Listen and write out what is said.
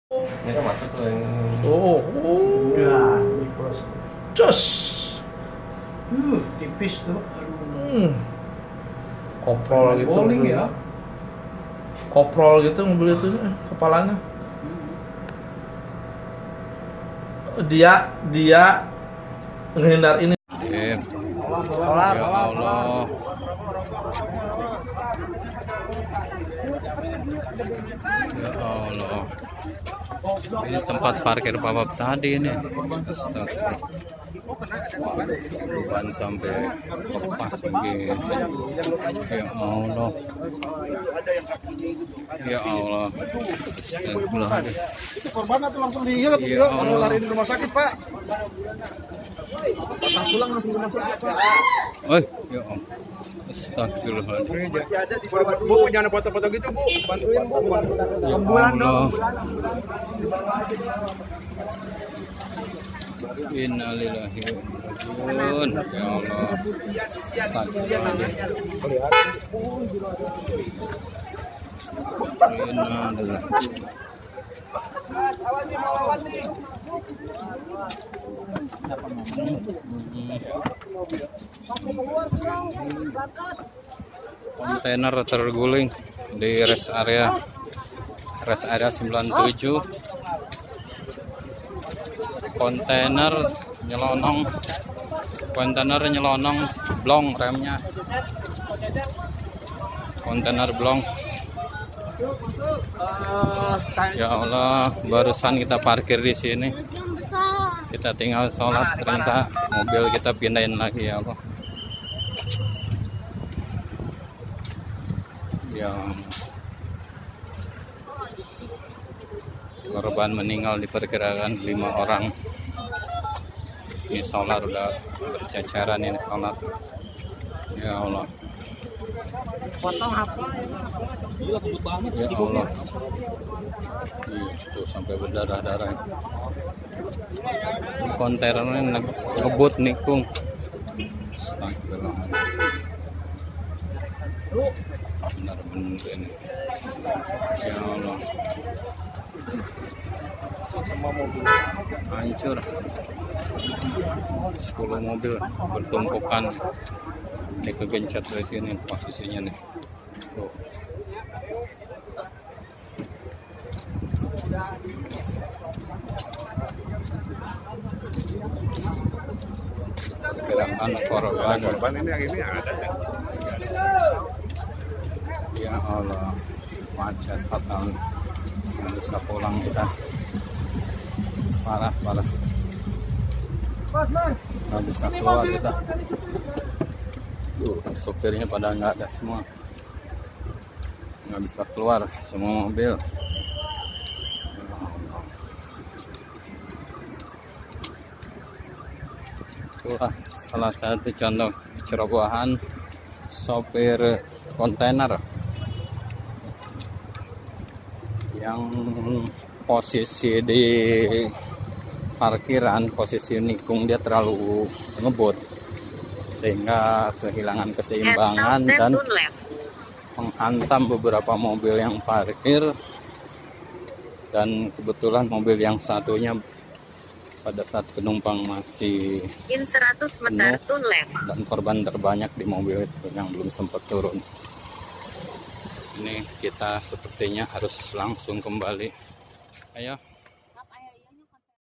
Ini kan masuk tuh yang Oh, Udah, di plus. jos. Tipis tuh. Koprol gitu. Bowling ya. Koprol gitu mobil itu kepalanya. Dia menghindar ini. Ya Solar. Allah. Ya Allah. Ini tempat parkir papap tadi ini. Astagfirullah. Bukan sampai lepas begini. Ya Allah. Ya Allah. Astagfirullah. Itu korbannya tuh langsung diikat tuh, Ya langsung Allah. lari di rumah sakit, Pak. Patah tulang langsung di rumah sakit, Pak. Oh, ya Allah. Astagfirullahaladzim. Masih ada di bawah. Bu, jangan foto-foto gitu, Bu. Bantuin, Bu. Ya Ambulan Allah. dong. Innalillahi wa inna ilaihi raji'un. Ya Allah. Astagfirullahaladzim. Innalillahi. Kontainer terguling di rest area 97. Kontainer nyelonong blong remnya. Kontainer blong. Ya Allah, barusan kita parkir di sini. Kita tinggal sholat, ternyata mobil kita pindahin lagi, ya Allah. Ya, korban meninggal diperkirakan 5 orang. Ini solar udah berceceran ini solar. Ya Allah. Potong apa? Gila kebut banget. Ya Allah. Itu sampai berdarah-darah. Ini kontainernya ngebut nikung. Astagfirullah. Benar-benar ini. Ya Allah. Semua mobil Hancur. 10 mobil bertumpukan. Ini kegencet dari sini posisinya nih. Tuh. Gerakan korban ini yang ini ada. Ya Allah, macet fatal, nggak bisa pulang kita, parah nggak bisa keluar kita. Sopirnya pada nggak ada semua, nggak bisa keluar semua mobil. Ya Allah. Itulah salah satu contoh kecerobohan sopir kontainer yang posisi di parkiran, posisi nikung dia terlalu ngebut sehingga kehilangan keseimbangan dan menghantam beberapa mobil yang parkir, dan kebetulan mobil yang satunya pada saat penumpang masih 100 meter penuh, turn left. dan korban terbanyak di mobil itu yang belum sempat turun. Ini kita sepertinya harus langsung kembali. Ayo.